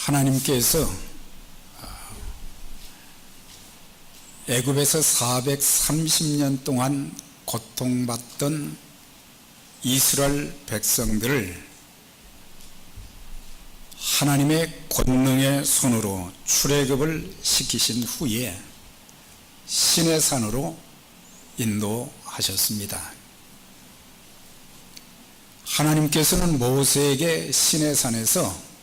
하나님께서 애굽에서 430년 동안 고통받던 이스라엘 백성들을 하나님의 권능의 손으로 출애굽을 시키신 후에 시내산으로 인도하셨습니다. 하나님께서는 모세에게 시내산에서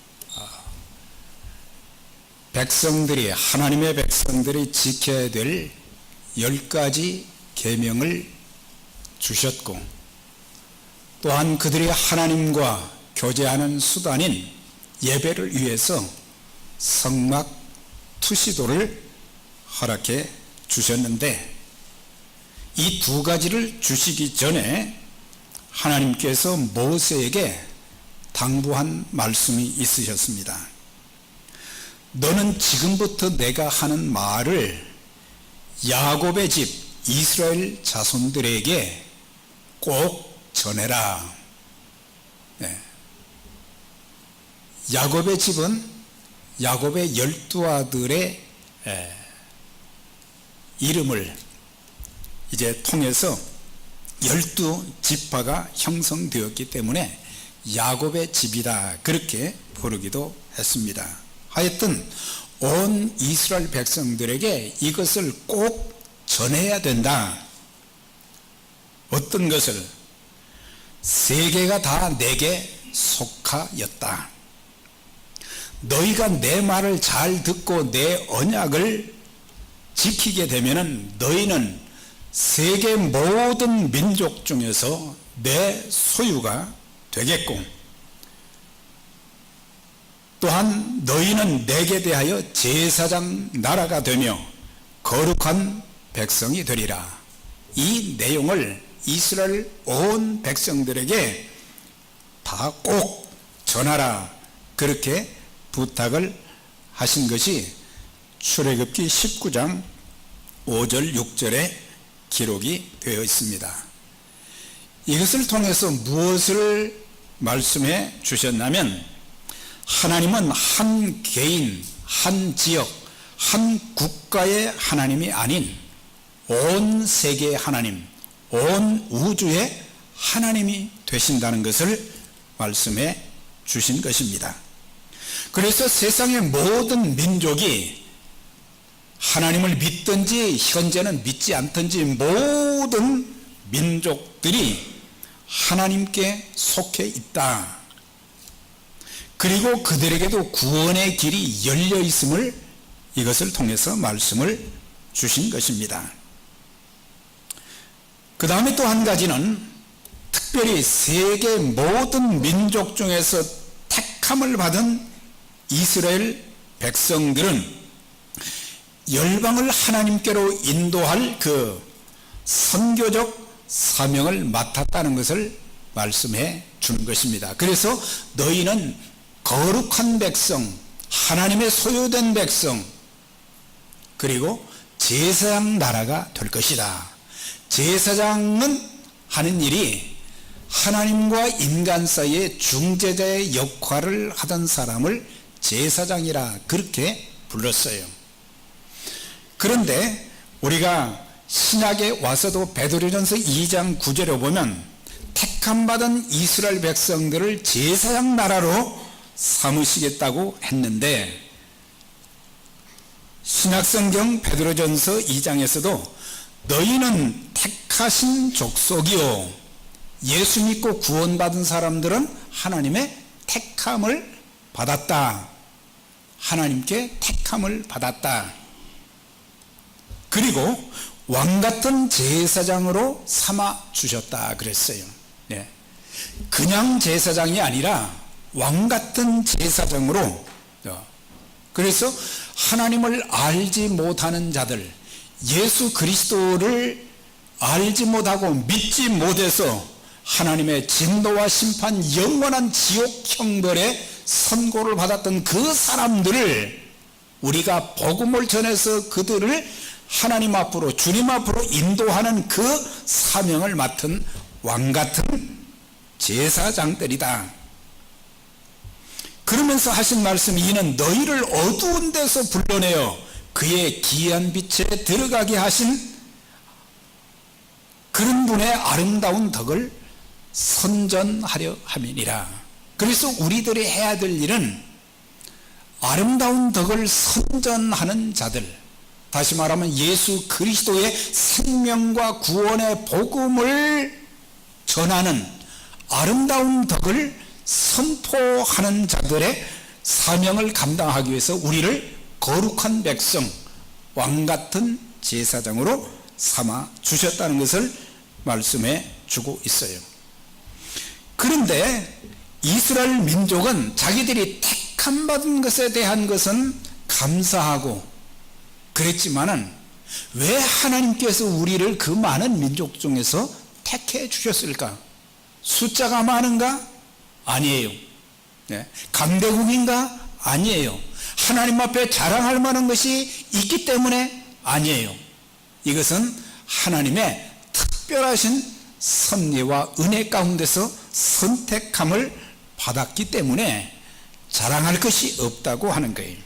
하나님의 백성들이 지켜야 될 10가지 계명을 주셨고, 또한 그들이 하나님과 교제하는 수단인 예배를 위해서 성막 투시도를 허락해 주셨는데, 이 두 가지를 주시기 전에 하나님께서 모세에게 당부한 말씀이 있으셨습니다. 너는 지금부터 내가 하는 말을 야곱의 집 이스라엘 자손들에게 꼭 전해라. 야곱의 집은 야곱의 12아들의 이름을 이제 통해서 12지파가 형성되었기 때문에 야곱의 집이다, 그렇게 부르기도 했습니다. 하여튼 온 이스라엘 백성들에게 이것을 꼭 전해야 된다. 어떤 것을? 세계가 다 내게 속하였다. 너희가 내 말을 잘 듣고 내 언약을 지키게 되면은 너희는 세계 모든 민족 중에서 내 소유가 되겠고, 또한 너희는 내게 대하여 제사장 나라가 되며 거룩한 백성이 되리라. 이 내용을 이스라엘 온 백성들에게 다 꼭 전하라, 그렇게 부탁을 하신 것이 출애굽기 19장 5절 6절에 기록이 되어 있습니다. 이것을 통해서 무엇을 말씀해 주셨냐면, 하나님은 한 개인, 한 지역, 한 국가의 하나님이 아닌 온 세계의 하나님, 온 우주의 하나님이 되신다는 것을 말씀해 주신 것입니다. 그래서 세상의 모든 민족이 하나님을 믿든지 현재는 믿지 않든지 모든 민족들이 하나님께 속해 있다. 그리고 그들에게도 구원의 길이 열려 있음을 이것을 통해서 말씀을 주신 것입니다. 그 다음에 또 한 가지는 특별히 세계 모든 민족 중에서 택함을 받은 이스라엘 백성들은 열방을 하나님께로 인도할 그 선교적 사명을 맡았다는 것을 말씀해 주는 것입니다. 그래서 너희는 거룩한 백성, 하나님의 소유된 백성, 그리고 제사장 나라가 될 것이다. 제사장은 하는 일이 하나님과 인간 사이의 중재자의 역할을 하던 사람을 제사장이라 그렇게 불렀어요. 그런데 우리가 신약에 와서도 베드로전서 2장 9절에 보면 택함받은 이스라엘 백성들을 제사장 나라로 삼으시겠다고 했는데, 신약성경 베드로전서 2장에서도 너희는 택하신 족속이요, 예수 믿고 구원받은 사람들은 하나님의 택함을 받았다. 하나님께 택함을 받았다. 그리고 왕같은 제사장으로 삼아 주셨다 그랬어요. 그냥 제사장이 아니라 왕같은 제사장으로. 그래서 하나님을 알지 못하는 자들, 예수 그리스도를 알지 못하고 믿지 못해서 하나님의 진노와 심판, 영원한 지옥 형벌의 선고를 받았던 그 사람들을 우리가 복음을 전해서 그들을 하나님 앞으로, 주님 앞으로 인도하는 그 사명을 맡은 왕같은 제사장들이다. 그러면서 하신 말씀이 이는 너희를 어두운 데서 불러내어 그의 기이한 빛에 들어가게 하신 그런 분의 아름다운 덕을 선전하려 함이니라. 그래서 우리들이 해야 될 일은 아름다운 덕을 선전하는 자들, 다시 말하면 예수 그리스도의 생명과 구원의 복음을 전하는 아름다운 덕을 선포하는 자들의 사명을 감당하기 위해서 우리를 거룩한 백성, 왕같은 제사장으로 삼아 주셨다는 것을 말씀해 주고 있어요. 그런데 이스라엘 민족은 자기들이 택함 받은 것에 대한 것은 감사하고 그랬지만은 왜 하나님께서 우리를 그 많은 민족 중에서 택해 주셨을까? 숫자가 많은가? 아니에요. 네. 강대국인가? 아니에요. 하나님 앞에 자랑할 만한 것이 있기 때문에 아니에요. 이것은 하나님의 특별하신 섭리와 은혜 가운데서 선택함을 받았기 때문에 자랑할 것이 없다고 하는 거예요.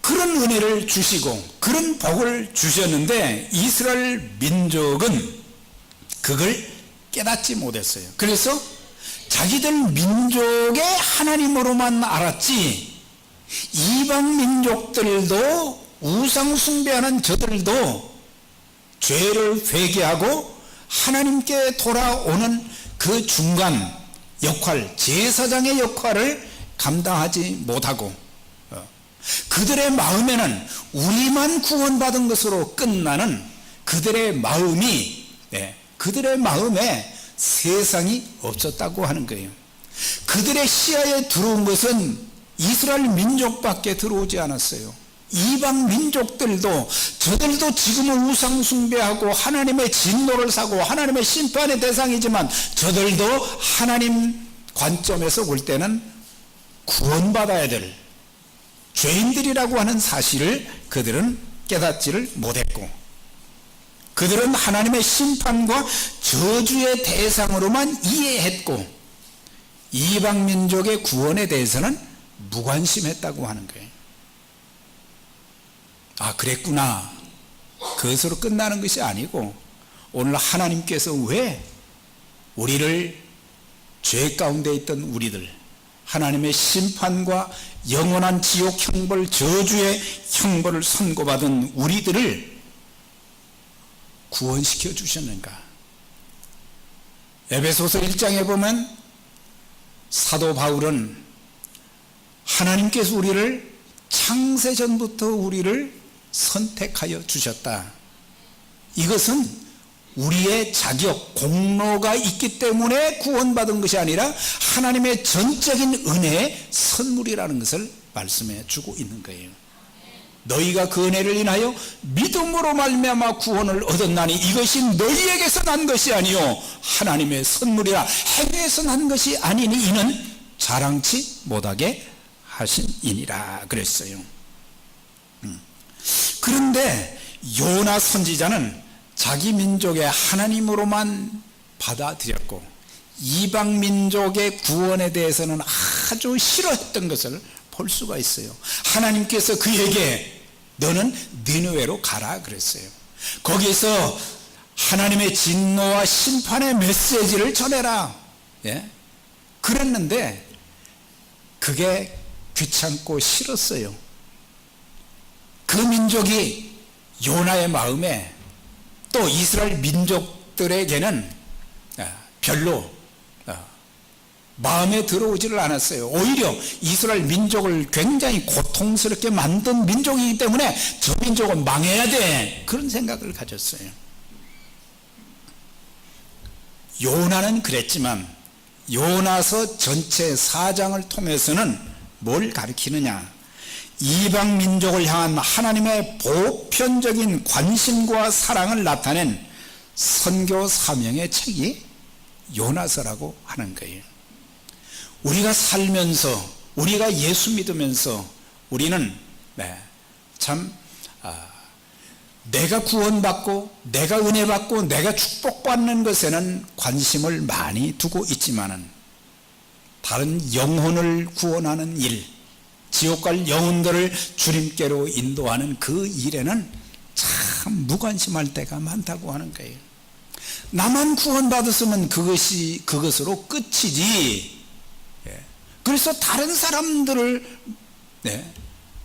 그런 은혜를 주시고 그런 복을 주셨는데 이스라엘 민족은 그걸 깨닫지 못했어요. 그래서 자기들 민족의 하나님으로만 알았지 이방 민족들도 우상 숭배하는 저들도 죄를 회개하고 하나님께 돌아오는 그 중간 역할, 제사장의 역할을 감당하지 못하고 그들의 마음에는 우리만 구원받은 것으로 끝나는 그들의 마음이 그들의 마음에 세상이 없었다고 하는 거예요. 그들의 시야에 들어온 것은 이스라엘 민족밖에 들어오지 않았어요. 이방 민족들도 저들도 지금은 우상 숭배하고 하나님의 진노를 사고 하나님의 심판의 대상이지만 저들도 하나님 관점에서 볼 때는 구원받아야 될 죄인들이라고 하는 사실을 그들은 깨닫지를 못했고 그들은 하나님의 심판과 저주의 대상으로만 이해했고 이방 민족의 구원에 대해서는 무관심했다고 하는 거예요. 아, 그랬구나. 그것으로 끝나는 것이 아니고 오늘 하나님께서 왜 우리를 죄 가운데 있던 우리들, 하나님의 심판과 영원한 지옥 형벌, 저주의 형벌을 선고받은 우리들을 구원시켜 주셨는가? 에베소서 1장에 보면 사도 바울은 하나님께서 우리를 창세전부터 우리를 선택하여 주셨다. 이것은 우리의 자격, 공로가 있기 때문에 구원받은 것이 아니라 하나님의 전적인 은혜의 선물이라는 것을 말씀해 주고 있는 거예요. 너희가 그 은혜를 인하여 믿음으로 말미암아 구원을 얻었나니 이것이 너희에게서 난 것이 아니요 하나님의 선물이라. 행위에서 난 것이 아니니 이는 자랑치 못하게 하심이니라 그랬어요. 그런데 요나 선지자는 자기 민족의 하나님으로만 받아들였고 이방 민족의 구원에 대해서는 아주 싫어했던 것을 볼 수가 있어요. 하나님께서 그에게 너는 니느웨로 가라 그랬어요. 거기서 하나님의 진노와 심판의 메시지를 전해라. 그랬는데 그게 귀찮고 싫었어요. 그 민족이 요나의 마음에 또 이스라엘 민족들에게는 별로 마음에 들어오지를 않았어요. 오히려 이스라엘 민족을 굉장히 고통스럽게 만든 민족이기 때문에 저 민족은 망해야 돼, 그런 생각을 가졌어요. 요나는 그랬지만 요나서 전체 4장을 통해서는 뭘 가리키느냐? 이방 민족을 향한 하나님의 보편적인 관심과 사랑을 나타낸 선교 사명의 책이 요나서라고 하는 거예요. 우리가 살면서 우리가 예수 믿으면서 우리는 내가 구원받고 내가 은혜받고 내가 축복받는 것에는 관심을 많이 두고 있지만은 다른 영혼을 구원하는 일, 지옥 갈 영혼들을 주님께로 인도하는 그 일에는 참 무관심할 때가 많다고 하는 거예요. 나만 구원받았으면 그것으로 끝이지. 그래서 다른 사람들을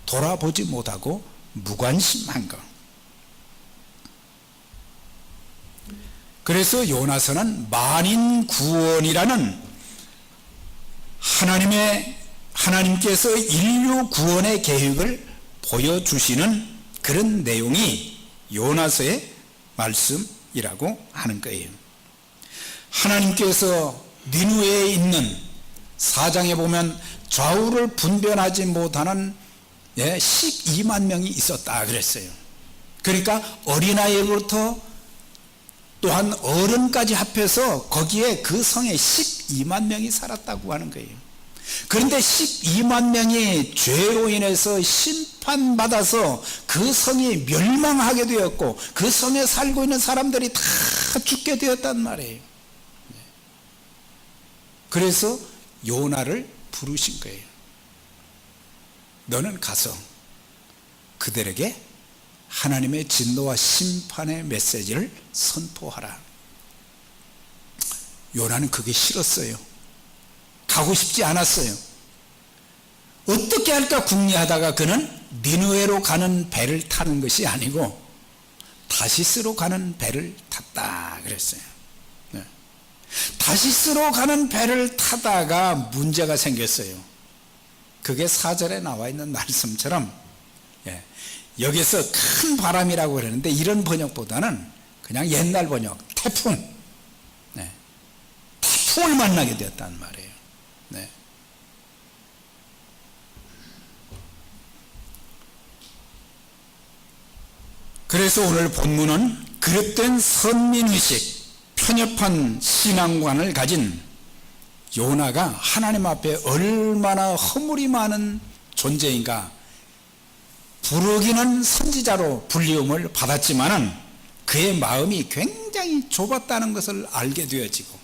돌아보지 못하고 무관심한 것. 그래서 요나서는 만인 구원이라는 하나님께서 인류 구원의 계획을 보여주시는 그런 내용이 요나서의 말씀이라고 하는 거예요. 하나님께서 니느웨에 있는 사장에 보면 좌우를 분별하지 못하는 12만 명이 있었다 그랬어요. 그러니까 어린아이부터 또한 어른까지 합해서 거기에 그 성에 12만 명이 살았다고 하는 거예요. 그런데 12만 명이 죄로 인해서 심판받아서 그 성이 멸망하게 되었고 그 성에 살고 있는 사람들이 다 죽게 되었단 말이에요. 그래서 요나를 부르신 거예요. 너는 가서 그들에게 하나님의 진노와 심판의 메시지를 선포하라. 요나는 그게 싫었어요. 가고 싶지 않았어요. 어떻게 할까 궁리하다가 그는 니느웨로 가는 배를 타는 것이 아니고 다시스로 가는 배를 탔다 그랬어요. 다시스로 가는 배를 타다가 문제가 생겼어요. 그게 4절에 나와 있는 말씀처럼 여기서 큰 바람이라고 그러는데 이런 번역보다는 그냥 옛날 번역 태풍, 태풍을 만나게 되었단 말이에요. 그래서 오늘 본문은 그릇된 선민의식, 편협한 신앙관을 가진 요나가 하나님 앞에 얼마나 허물이 많은 존재인가. 부르기는 선지자로 불리움을 받았지만은 그의 마음이 굉장히 좁았다는 것을 알게 되어지고,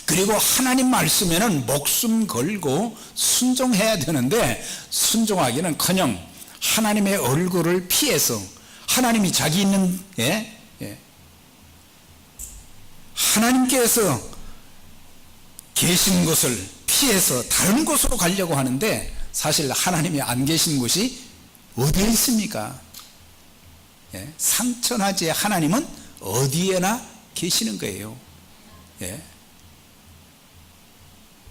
그리고 하나님 말씀에는 목숨 걸고 순종해야 되는데 순종하기는커녕 하나님의 얼굴을 피해서 하나님이 자기 있는 하나님께서 계신 곳을 피해서 다른 곳으로 가려고 하는데 사실 하나님이 안 계신 곳이 어디에 있습니까? 상천하지의 하나님은 어디에나 계시는 거예요.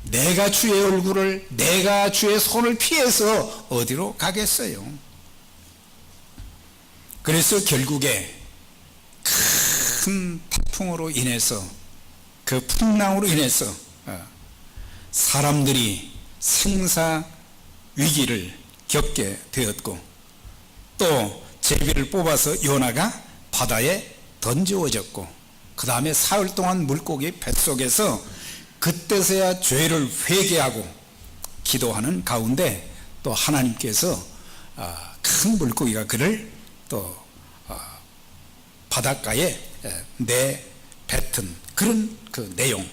내가 주의 얼굴을, 내가 주의 손을 피해서 어디로 가겠어요? 그래서 결국에 큰 태풍으로 인해서, 그 풍랑으로 인해서 사람들이 생사 위기를 겪게 되었고, 또 제비를 뽑아서 요나가 바다에 던져졌고, 그 다음에 사흘 동안 물고기 뱃속에서 그때서야 죄를 회개하고 기도하는 가운데 또 하나님께서 큰 물고기가 그를 또 바닷가에 내뱉은 그런 그 내용.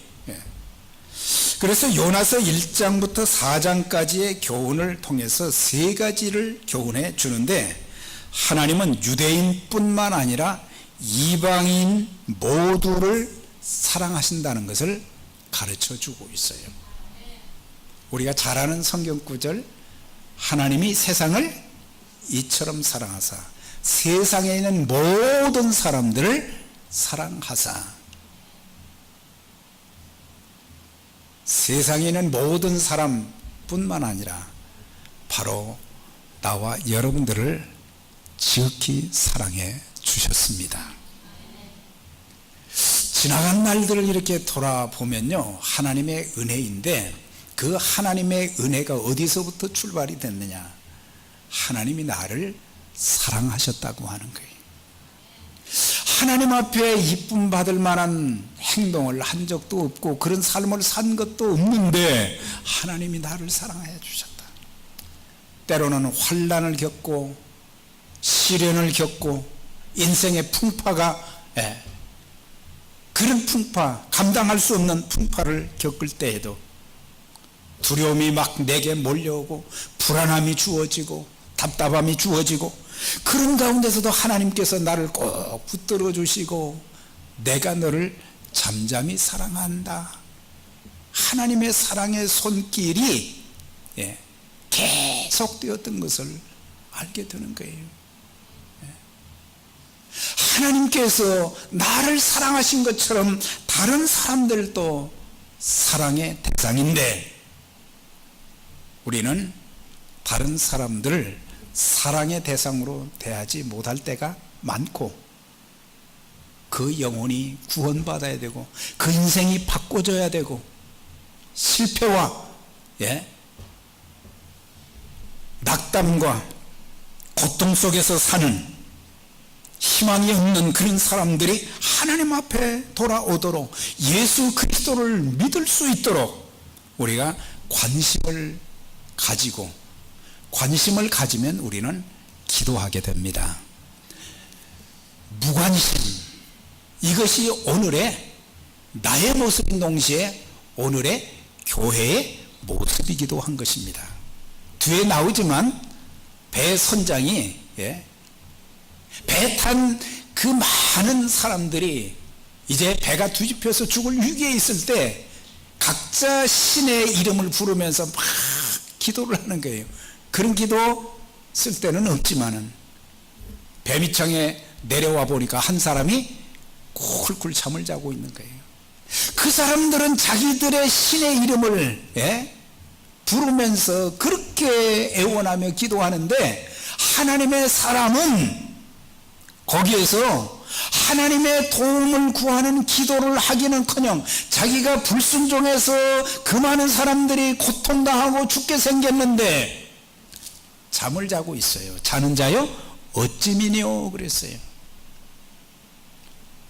그래서 요나서 1장부터 4장까지의 교훈을 통해서 세 가지를 교훈해 주는데, 하나님은 유대인뿐만 아니라 이방인 모두를 사랑하신다는 것을 가르쳐 주고 있어요. 우리가 잘 아는 성경 구절, 하나님이 세상을 이처럼 사랑하사 세상에 있는 모든 사람들을 사랑하사. 세상에 있는 모든 사람뿐만 아니라 바로 나와 여러분들을 지극히 사랑해 주셨습니다. 지나간 날들을 이렇게 돌아보면요, 하나님의 은혜인데 그 하나님의 은혜가 어디서부터 출발이 됐느냐? 하나님이 나를 사랑하셨다고 하는 거예요. 하나님 앞에 이쁨 받을 만한 행동을 한 적도 없고 그런 삶을 산 것도 없는데 하나님이 나를 사랑해 주셨다. 때로는 환난을 겪고 시련을 겪고 인생의 풍파가 그런 풍파, 감당할 수 없는 풍파를 겪을 때에도 두려움이 막 내게 몰려오고 불안함이 주어지고 답답함이 주어지고 그런 가운데서도 하나님께서 나를 꼭 붙들어 주시고 내가 너를 잠잠히 사랑한다. 하나님의 사랑의 손길이 계속되었던 것을 알게 되는 거예요. 하나님께서 나를 사랑하신 것처럼 다른 사람들도 사랑의 대상인데 우리는 다른 사람들을 사랑의 대상으로 대하지 못할 때가 많고 그 영혼이 구원받아야 되고 그 인생이 바꿔져야 되고 실패와 낙담과 고통 속에서 사는 희망이 없는 그런 사람들이 하나님 앞에 돌아오도록 예수 그리스도를 믿을 수 있도록 우리가 관심을 가지고 관심을 가지면 우리는 기도하게 됩니다. 무관심, 이것이 오늘의 나의 모습인 동시에 오늘의 교회의 모습이기도 한 것입니다. 뒤에 나오지만 배 선장이 배 탄 그 많은 사람들이 이제 배가 뒤집혀서 죽을 위기에 있을 때 각자 신의 이름을 부르면서 막 기도를 하는 거예요. 그런 기도 쓸 때는 없지만은 배 밑창에 내려와 보니까 한 사람이 쿨쿨 잠을 자고 있는 거예요. 그 사람들은 자기들의 신의 이름을 부르면서 그렇게 애원하며 기도하는데 하나님의 사람은 거기에서 하나님의 도움을 구하는 기도를 하기는커녕 자기가 불순종해서 그 많은 사람들이 고통당하고 죽게 생겼는데 잠을 자고 있어요. 자는 자요 어찌미뇨 그랬어요.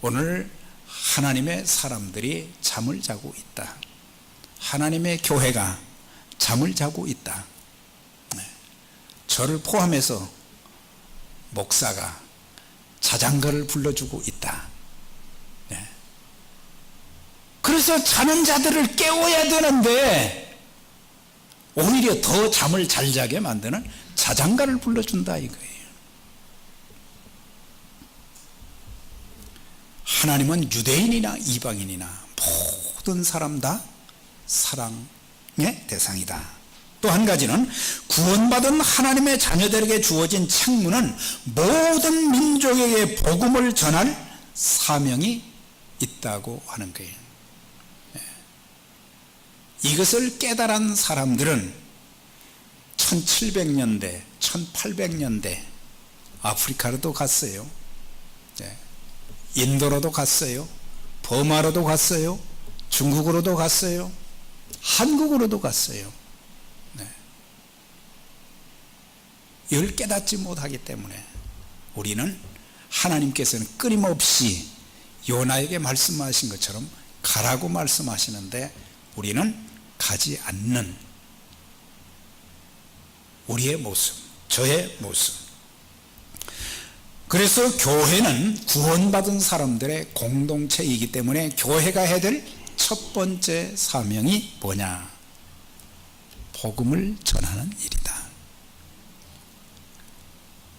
오늘 하나님의 사람들이 잠을 자고 있다. 하나님의 교회가 잠을 자고 있다. 저를 포함해서 목사가 자장가를 불러주고 있다. 그래서 자는 자들을 깨워야 되는데 오히려 더 잠을 잘 자게 만드는 자장가를 불러준다 이거예요. 하나님은 유대인이나 이방인이나 모든 사람 다 사랑의 대상이다. 또 한 가지는 구원받은 하나님의 자녀들에게 주어진 책무는 모든 민족에게 복음을 전할 사명이 있다고 하는 거예요. 이것을 깨달은 사람들은 1700년대, 1800년대 아프리카로도 갔어요. 인도로도 갔어요. 버마로도 갔어요. 중국으로도 갔어요. 한국으로도 갔어요. 이걸 깨닫지 못하기 때문에 우리는 하나님께서는 끊임없이 요나에게 말씀하신 것처럼 가라고 말씀하시는데 우리는 가지 않는 우리의 모습, 저의 모습. 그래서 교회는 구원받은 사람들의 공동체이기 때문에 교회가 해야 될 첫 번째 사명이 뭐냐? 복음을 전하는 일이다.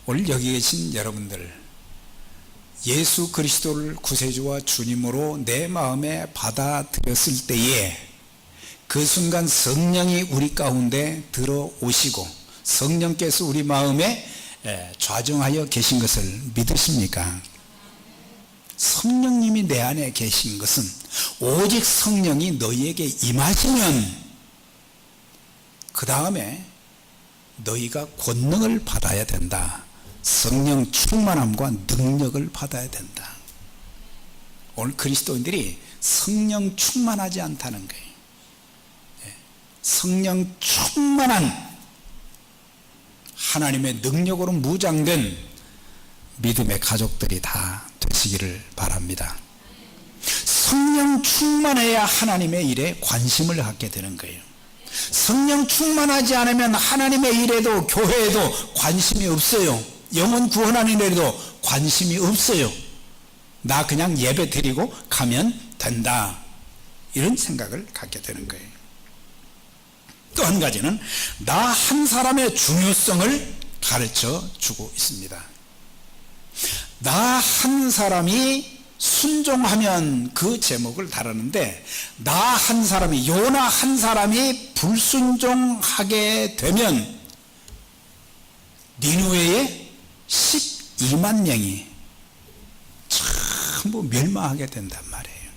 오늘 여기 계신 여러분들, 예수 그리스도를 구세주와 주님으로 내 마음에 받아들였을 때에 그 순간 성령이 우리 가운데 들어오시고 성령께서 우리 마음에 좌정하여 계신 것을 믿으십니까? 성령님이 내 안에 계신 것은 오직 성령이 너희에게 임하시면 그 다음에 너희가 권능을 받아야 된다. 성령 충만함과 능력을 받아야 된다. 오늘 그리스도인들이 성령 충만하지 않다는 거예요. 성령 충만한 하나님의 능력으로 무장된 믿음의 가족들이 다 되시기를 바랍니다. 성령 충만해야 하나님의 일에 관심을 갖게 되는 거예요. 성령 충만하지 않으면 하나님의 일에도 교회에도 관심이 없어요. 영혼 구원하는 일에도 관심이 없어요. 나 그냥 예배 드리고 가면 된다. 이런 생각을 갖게 되는 거예요. 또 한 가지는 나 한 사람의 중요성을 가르쳐 주고 있습니다. 나 한 사람이 순종하면 그 제목을 다루는데, 나 한 사람이, 요나 한 사람이 불순종하게 되면 니느웨의 12만 명이 전부 멸망하게 된단 말이에요.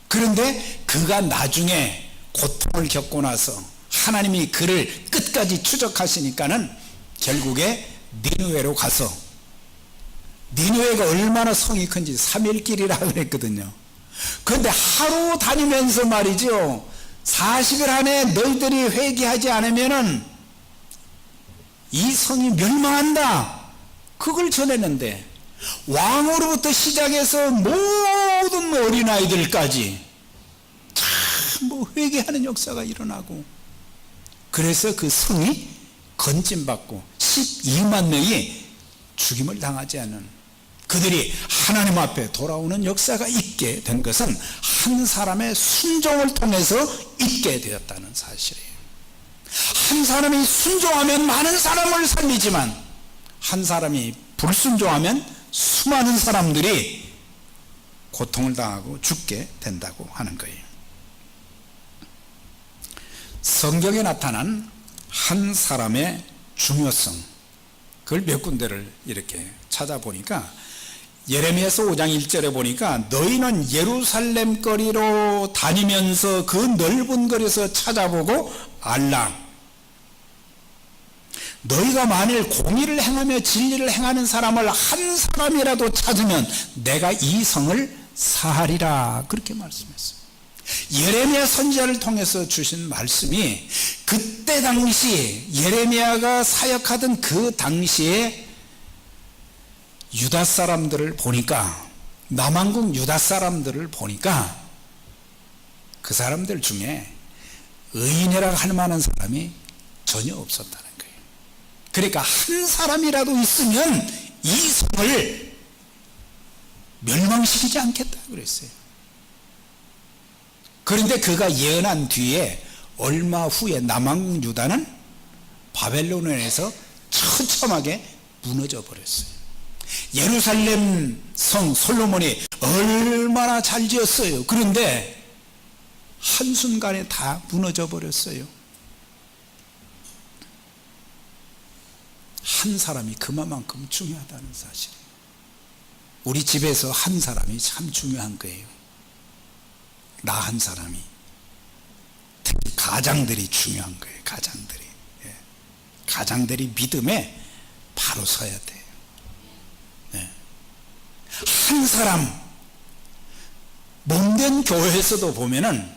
그런데 그가 나중에 고통을 겪고 나서 하나님이 그를 끝까지 추적하시니까는 결국에 니느웨로 가서, 니느웨가 얼마나 성이 큰지 3일 길이라 그랬거든요. 그런데 하루 다니면서 말이죠, 40일 안에 너희들이 회개하지 않으면은 이 성이 멸망한다, 그걸 전했는데 왕으로부터 시작해서 모든 어린아이들까지 전부 회개하는 역사가 일어나고, 그래서 그 성이 건진받고 12만 명이 죽임을 당하지 않는, 그들이 하나님 앞에 돌아오는 역사가 있게 된 것은 한 사람의 순종을 통해서 있게 되었다는 사실이에요. 한 사람이 순종하면 많은 사람을 살리지만, 한 사람이 불순종하면 수많은 사람들이 고통을 당하고 죽게 된다고 하는 거예요. 성경에 나타난 한 사람의 중요성, 그걸 몇 군데를 이렇게 찾아보니까, 예레미야서 5장 1절에 보니까 너희는 예루살렘 거리로 다니면서 그 넓은 거리에서 찾아보고 알라. 너희가 만일 공의를 행하며 진리를 행하는 사람을 한 사람이라도 찾으면 내가 이 성을 사하리라, 그렇게 말씀했어요. 예레미야 선지자를 통해서 주신 말씀이, 그때 당시 예레미야가 사역하던 그 당시에 유다 사람들을 보니까, 남왕국 유다 사람들을 보니까 그 사람들 중에 의인이라고 할 만한 사람이 전혀 없었다는 거예요. 그러니까 한 사람이라도 있으면 이 성을 멸망시키지 않겠다 그랬어요. 그런데 그가 예언한 뒤에 얼마 후에 남왕국 유다는 바벨론에서 처참하게 무너져 버렸어요. 예루살렘 성 솔로몬이 얼마나 잘 지었어요. 그런데 한순간에 다 무너져 버렸어요. 한 사람이 그만큼 중요하다는 사실이에요. 우리 집에서 한 사람이 참 중요한 거예요. 나 한 사람이. 특히 가장들이 중요한 거예요. 가장들이. 예. 가장들이 믿음에 바로 서야 돼요. 예. 한 사람, 몸된 교회에서도 보면은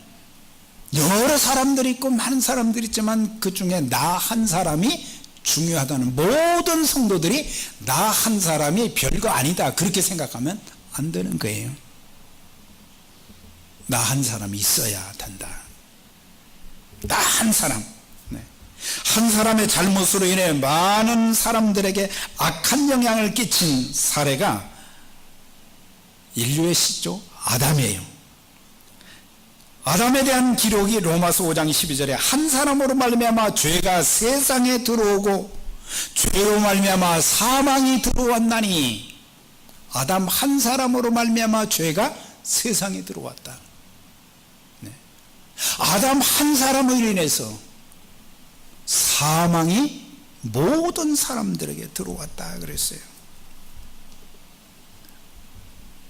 여러 사람들이 있고 많은 사람들이 있지만 그 중에 나 한 사람이 중요하다는, 모든 성도들이 나 한 사람이 별거 아니다 그렇게 생각하면 안 되는 거예요. 나 한 사람이 있어야 된다. 나 한 사람. 네. 한 사람의 잘못으로 인해 많은 사람들에게 악한 영향을 끼친 사례가 인류의 시조 아담이에요. 아담에 대한 기록이 로마서 5장 12절에 한 사람으로 말미암아 죄가 세상에 들어오고 죄로 말미암아 사망이 들어왔나니, 아담 한 사람으로 말미암아 죄가 세상에 들어왔다. 네. 아담 한 사람으로 인해서 사망이 모든 사람들에게 들어왔다 그랬어요.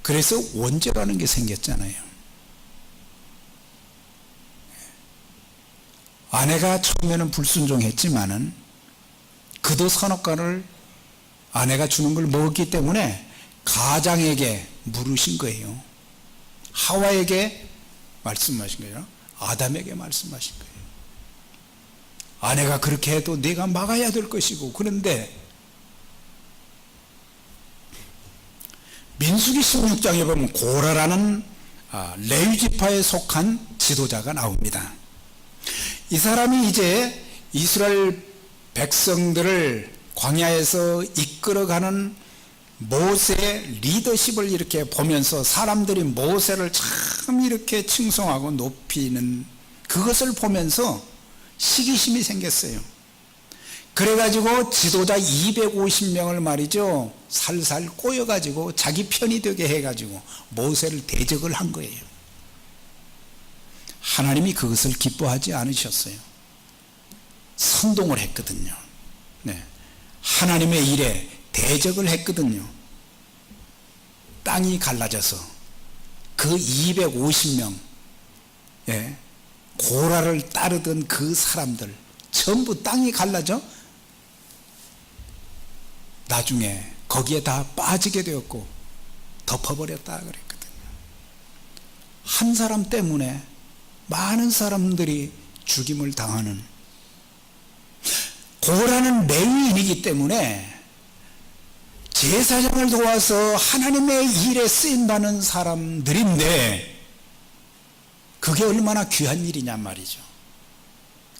그래서 원죄라는 게 생겼잖아요. 아내가 처음에는 불순종했지만은 그도 선악과를 아내가 주는 걸 먹었기 때문에 가장에게 물으신 거예요. 하와에게 말씀하신 거예요. 아담에게 말씀하신 거예요. 아내가 그렇게 해도 네가 막아야 될 것이고, 그런데 민수기 16장에 보면 고라라는 레위지파에 속한 지도자가 나옵니다. 이 사람이 이제 이스라엘 백성들을 광야에서 이끌어가는 모세의 리더십을 이렇게 보면서 사람들이 모세를 참 이렇게 칭송하고 높이는 그것을 보면서 시기심이 생겼어요. 그래가지고 지도자 250명을 말이죠, 살살 꼬여가지고 자기 편이 되게 해가지고 모세를 대적을 한 거예요. 하나님이 그것을 기뻐하지 않으셨어요. 선동을 했거든요. 네. 하나님의 일에 대적을 했거든요. 땅이 갈라져서 그 250명, 예, 고라를 따르던 그 사람들 전부 땅이 갈라져 나중에 거기에 다 빠지게 되었고 덮어버렸다 그랬거든요. 한 사람 때문에 많은 사람들이 죽임을 당하는, 고라는 레위인이기 때문에 제사장을 도와서 하나님의 일에 쓰임받는 사람들인데 그게 얼마나 귀한 일이냐 말이죠.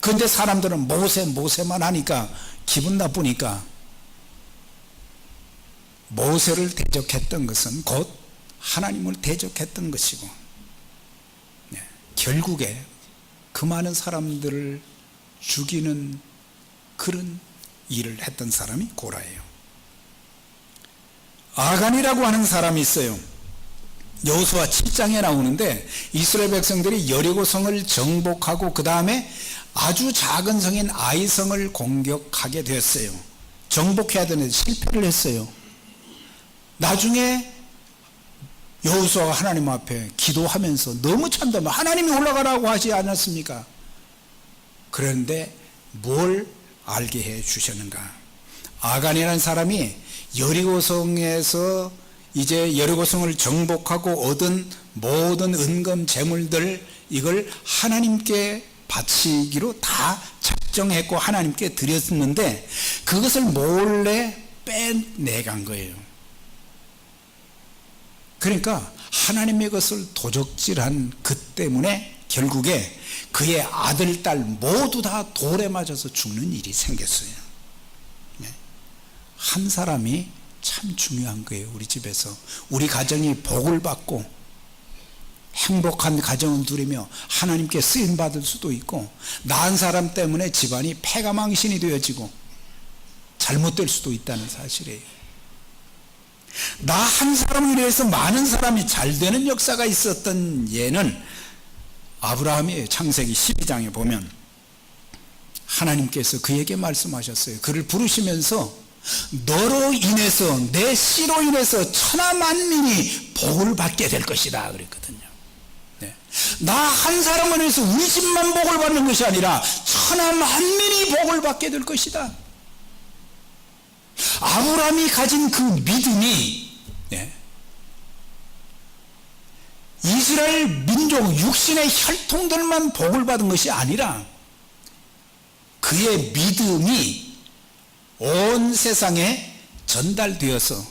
그런데 사람들은 모세만 하니까 기분 나쁘니까 모세를 대적했던 것은 곧 하나님을 대적했던 것이고, 네, 결국에 그 많은 사람들을 죽이는 그런 일을 했던 사람이 고라예요. 아간이라고 하는 사람이 있어요. 여호수아 7장에 나오는데 이스라엘 백성들이 여리고성을 정복하고 그 다음에 아주 작은 성인 아이성을 공격하게 됐어요. 정복해야 되는데 실패를 했어요. 나중에 여호수아가 하나님 앞에 기도하면서 너무 참담해, 하나님이 올라가라고 하지 않았습니까? 그런데 뭘 알게 해 주셨는가? 아간이라는 사람이 여리고성에서 이제 여리고성을 정복하고 얻은 모든 은금 재물들 이걸 하나님께 바치기로 다 작정했고 하나님께 드렸는데 그것을 몰래 빼내간 거예요. 그러니까 하나님의 것을 도적질한 그 때문에 결국에 그의 아들, 딸 모두 다 돌에 맞아서 죽는 일이 생겼어요. 네. 한 사람이 참 중요한 거예요. 우리 집에서 우리 가정이 복을 받고 행복한 가정을 누리며 하나님께 쓰임받을 수도 있고, 나은 사람 때문에 집안이 패가망신이 되어지고 잘못될 수도 있다는 사실이에요. 나 한 사람을 위해서 많은 사람이 잘 되는 역사가 있었던 예는 아브라함이에요. 창세기 12장에 보면 하나님께서 그에게 말씀하셨어요. 그를 부르시면서 너로 인해서, 내 씨로 인해서 천하 만민이 복을 받게 될 것이다 그랬거든요. 네. 나 한 사람을 위해서 우리 집만 복을 받는 것이 아니라 천하 만민이 복을 받게 될 것이다. 아브라함이 가진 그 믿음이, 네, 이스라엘 민족 육신의 혈통들만 복을 받은 것이 아니라 그의 믿음이 온 세상에 전달되어서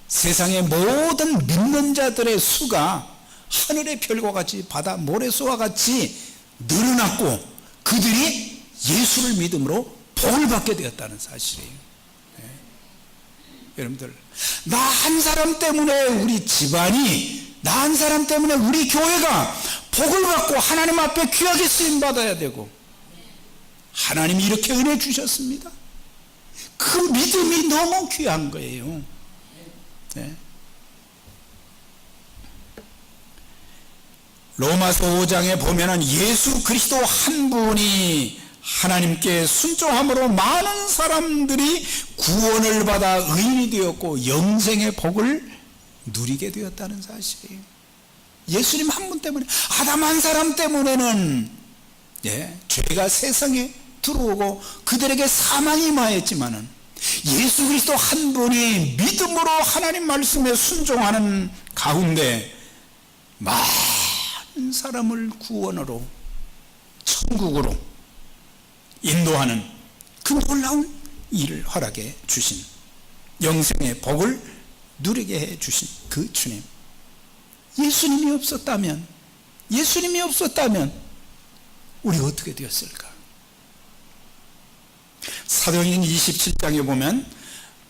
세상의 모든 믿는 자들의 수가 하늘의 별과 같이 바다 모래수와 같이 늘어났고 그들이 예수를 믿음으로 복을 받게 되었다는 사실이에요. 네. 여러분들, 나 한 사람 때문에 우리 집안이, 나 한 사람 때문에 우리 교회가 복을 받고 하나님 앞에 귀하게 쓰임받아야 되고, 하나님이 이렇게 은혜 주셨습니다. 그 믿음이 너무 귀한 거예요. 네. 로마서 5장에 보면은 예수 그리스도 한 분이 하나님께 순종함으로 많은 사람들이 구원을 받아 의인이 되었고 영생의 복을 누리게 되었다는 사실이에요. 예수님 한 분 때문에, 아담 한 사람 때문에는, 예, 죄가 세상에 들어오고 그들에게 사망이 임하였지만은 예수 그리스도 한 분이 믿음으로 하나님 말씀에 순종하는 가운데 많은 사람을 구원으로 천국으로 인도하는 그 놀라운 일을 허락해 주신, 영생의 복을 누리게 해 주신 그 주님, 예수님이 없었다면 우리 어떻게 되었을까? 사도행전 27장에 보면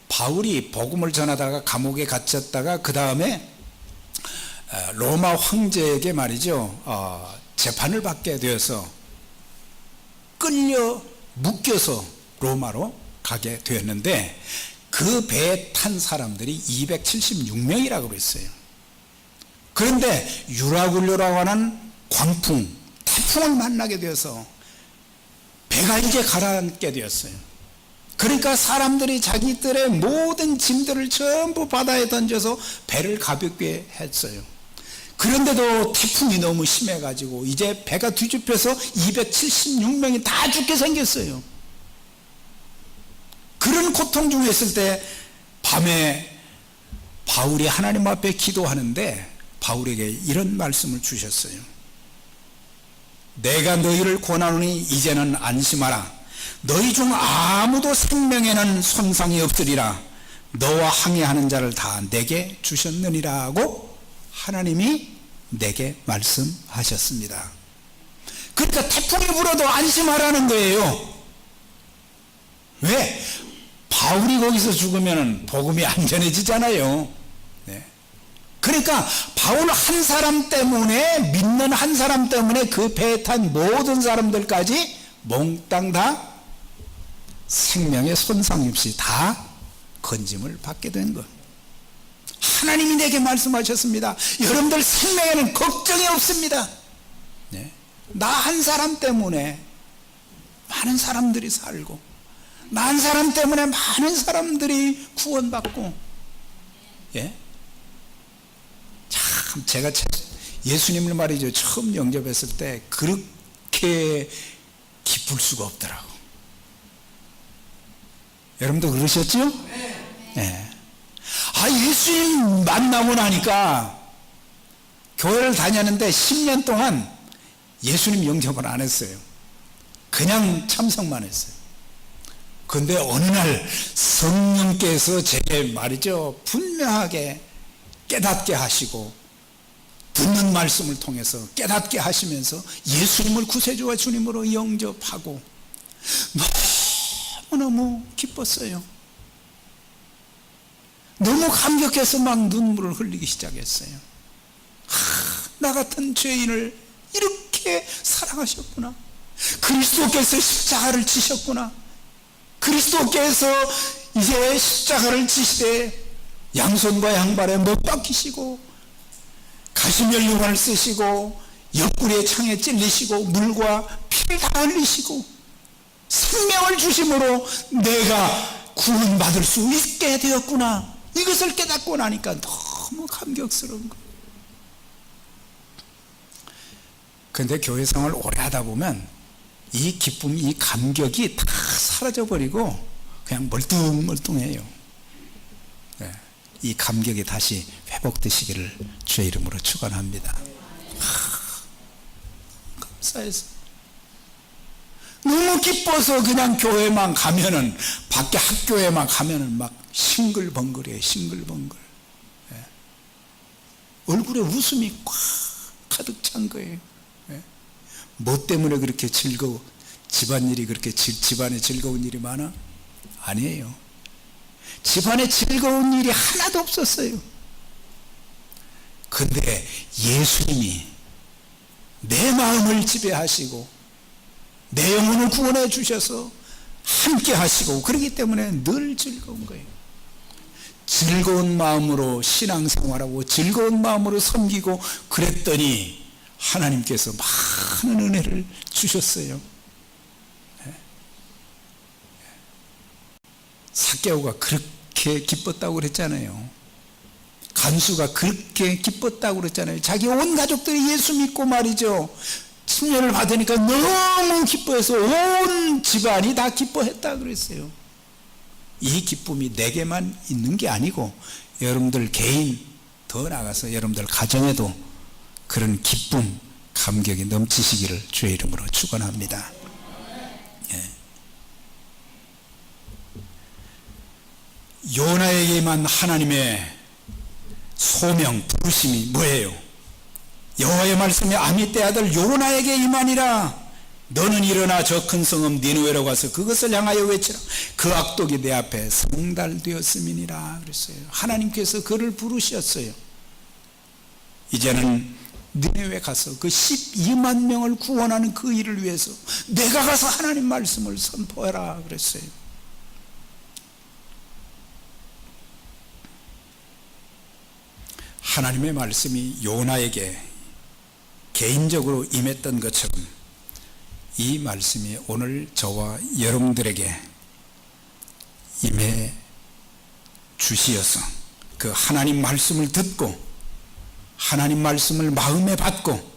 바울이 복음을 전하다가 감옥에 갇혔다가 그 다음에 로마 황제에게 말이죠, 재판을 받게 되어서 끌려 묶여서 로마로 가게 되었는데 그 배에 탄 사람들이 276명이라고 그랬어요. 그런데 유라굴로라고 하는 광풍, 태풍을 만나게 되어서 배가 이제 가라앉게 되었어요. 그러니까 사람들이 자기들의 모든 짐들을 전부 바다에 던져서 배를 가볍게 했어요. 그런데도 태풍이 너무 심해가지고 이제 배가 뒤집혀서 276명이 다 죽게 생겼어요. 그런 고통 중에 있을 때 밤에 바울이 하나님 앞에 기도하는데 바울에게 이런 말씀을 주셨어요. 내가 너희를 권하노니 이제는 안심하라. 너희 중 아무도 생명에는 손상이 없으리라. 너와 항해하는 자를 다 내게 주셨느니라고 하나님이 내게 말씀하셨습니다. 그러니까 태풍이 불어도 안심하라는 거예요. 왜? 바울이 거기서 죽으면 복음이 안전해지잖아요. 네. 그러니까 바울 한 사람 때문에, 믿는 한 사람 때문에 그 배에 탄 모든 사람들까지 몽땅 다 생명의 손상 없이 다 건짐을 받게 된 것. 하나님이 내게 말씀하셨습니다. 여러분들 생명에는 걱정이 없습니다. 네. 나 한 사람 때문에 많은 사람들이 살고, 나 한 사람 때문에 많은 사람들이 구원받고, 예? 참 제가 예수님을 말이죠, 처음 영접했을 때 그렇게 기쁠 수가 없더라고. 여러분도 그러셨죠? 네. 예수님 만나고 나니까 교회를 다녔는데 10년 동안 예수님 영접을 안 했어요. 그냥 참석만 했어요. 그런데 어느 날 성령께서 제게 말이죠, 분명하게 깨닫게 하시고, 듣는 말씀을 통해서 깨닫게 하시면서 예수님을 구세주와 주님으로 영접하고 너무너무 기뻤어요. 너무 감격해서 막 눈물을 흘리기 시작했어요. 나 같은 죄인을 이렇게 사랑하셨구나. 그리스도께서 십자가를 지셨구나. 그리스도께서 이제 십자가를 지시되 양손과 양발에 못 박히시고 가시면류관을 쓰시고 옆구리에 창에 찔리시고 물과 피를 다 흘리시고 생명을 주심으로 내가 구원받을 수 있게 되었구나. 이것을 깨닫고 나니까 너무 감격스러운 거예요. 그런데 교회 생활을 오래 하다 보면 이 기쁨, 이 감격이 다 사라져버리고 그냥 멀뚱멀뚱해요. 네. 이 감격이 다시 회복되시기를 주의 이름으로 축원합니다. 감사해서 너무 기뻐서 그냥 교회만 가면은, 밖에 학교에만 가면은 막 싱글벙글해요. 싱글벙글. 네. 얼굴에 웃음이 꽉 가득 찬 거예요. 네. 뭐 때문에 그렇게 집안일이 그렇게 집안에 즐거운 일이 많아? 아니에요. 집안에 즐거운 일이 하나도 없었어요. 근데 예수님이 내 마음을 지배하시고 내 영혼을 구원해 주셔서 함께 하시고, 그렇기 때문에 늘 즐거운 거예요. 즐거운 마음으로 신앙생활하고 즐거운 마음으로 섬기고 그랬더니 하나님께서 많은 은혜를 주셨어요. 삭개오가 그렇게 기뻤다고 그랬잖아요. 간수가 그렇게 기뻤다고 그랬잖아요. 자기 온 가족들이 예수 믿고 말이죠, 침례를 받으니까 너무 기뻐해서 온 집안이 다 기뻐했다 그랬어요. 이 기쁨이 내게만 있는 게 아니고 여러분들 개인, 더 나아가서 여러분들 가정에도 그런 기쁨, 감격이 넘치시기를 주의 이름으로 축원합니다. 예. 요나에게만 하나님의 소명, 부르심이 뭐예요? 여호와의 말씀이 아미떼 아들 요나에게 임하니라. 너는 일어나 저 큰 성읍 니느웨로 가서 그것을 향하여 외치라. 그 악독이 내 앞에 성달되었음이니라 그랬어요. 하나님께서 그를 부르셨어요. 이제는 니네웨 가서 그 12만 명을 구원하는 그 일을 위해서 내가 가서 하나님 말씀을 선포해라 그랬어요. 하나님의 말씀이 요나에게 개인적으로 임했던 것처럼 이 말씀이 오늘 저와 여러분들에게 임해 주시어서 그 하나님 말씀을 듣고 하나님 말씀을 마음에 받고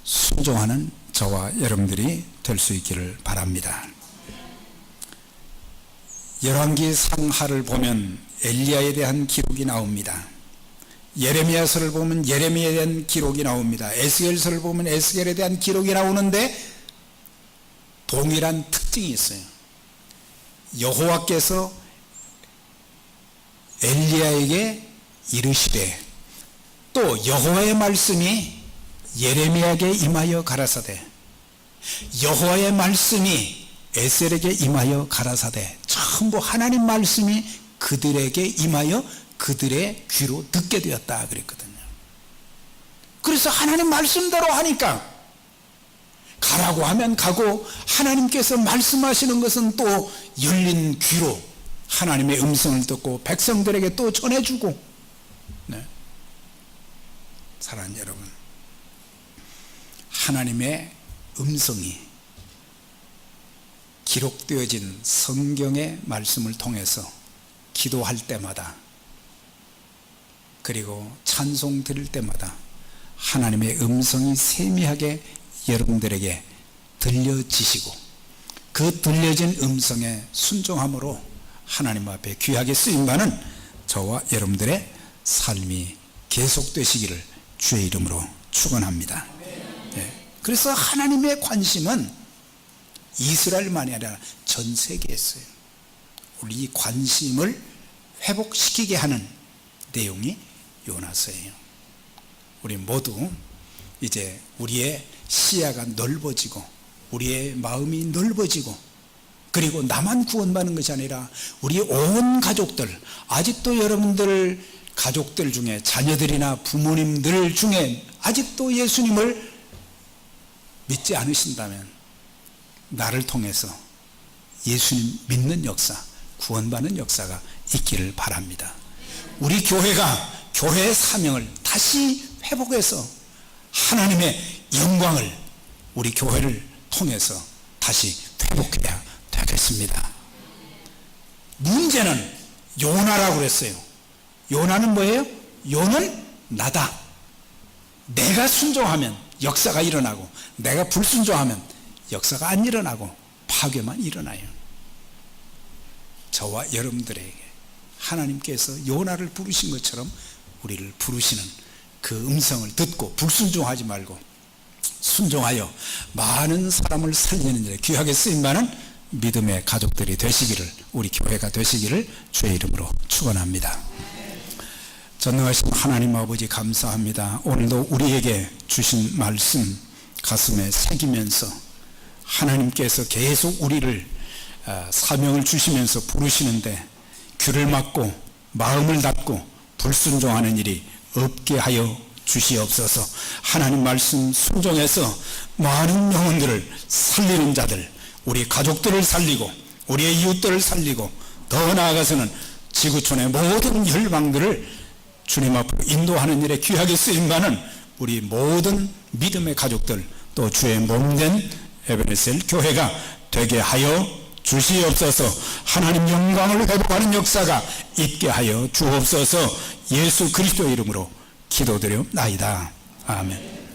순종하는 저와 여러분들이 될 수 있기를 바랍니다. 열왕기 상하를 보면 엘리야에 대한 기록이 나옵니다. 예레미야서를 보면 예레미야에 대한 기록이 나옵니다. 에스겔서를 보면 에스겔에 대한 기록이 나오는데 동일한 특징이 있어요. 여호와께서 엘리야에게 이르시되 또 여호와의 말씀이 예레미야에게 임하여 가라사대 여호와의 말씀이 에스겔에게 임하여 가라사대 전부 하나님 말씀이 그들에게 임하여 그들의 귀로 듣게 되었다 그랬거든요. 그래서 하나님 말씀대로 하니까 가라고 하면 가고 하나님께서 말씀하시는 것은 또 열린 귀로 하나님의 음성을 듣고 백성들에게 또 전해주고. 네. 사랑하는 여러분, 하나님의 음성이 기록되어진 성경의 말씀을 통해서 기도할 때마다 그리고 찬송 드릴 때마다 하나님의 음성이 세미하게 여러분들에게 들려지시고 그 들려진 음성에 순종함으로 하나님 앞에 귀하게 쓰임받는 저와 여러분들의 삶이 계속되시기를 주의 이름으로 축원합니다. 네. 그래서 하나님의 관심은 이스라엘만이 아니라 전 세계에 있어요. 우리 이 관심을 회복시키게 하는 내용이 요나서예요. 우리 모두 이제 우리의 시야가 넓어지고 우리의 마음이 넓어지고 그리고 나만 구원받는 것이 아니라 우리 온 가족들, 아직도 여러분들 가족들 중에 자녀들이나 부모님들 중에 아직도 예수님을 믿지 않으신다면 나를 통해서 예수님 믿는 역사, 구원받는 역사가 있기를 바랍니다. 우리 교회가 교회의 사명을 다시 회복해서 하나님의 영광을 우리 교회를 통해서 다시 회복해야 되겠습니다. 문제는 요나라고 그랬어요. 요나는 뭐예요? 요는 나다. 내가 순종하면 역사가 일어나고 내가 불순종하면 역사가 안 일어나고 파괴만 일어나요. 저와 여러분들에게 하나님께서 요나를 부르신 것처럼 우리를 부르시는 그 음성을 듣고 불순종하지 말고 순종하여 많은 사람을 살리는 일에 귀하게 쓰임받는 믿음의 가족들이 되시기를, 우리 교회가 되시기를 주의 이름으로 축원합니다. 전능하신 하나님 아버지 감사합니다. 오늘도 우리에게 주신 말씀 가슴에 새기면서 하나님께서 계속 우리를 사명을 주시면서 부르시는데 귀를 막고 마음을 닫고 불순종하는 일이 없게 하여 주시옵소서. 하나님 말씀 순종해서 많은 영혼들을 살리는 자들, 우리 가족들을 살리고 우리의 이웃들을 살리고 더 나아가서는 지구촌의 모든 열방들을 주님 앞으로 인도하는 일에 귀하게 쓰임받는 우리 모든 믿음의 가족들, 또 주의 몸된 에베네셀 교회가 되게 하여 주시옵소서. 하나님 영광을 회복하는 역사가 있게 하여 주옵소서. 예수 그리스도의 이름으로 기도드려나이다. 아멘.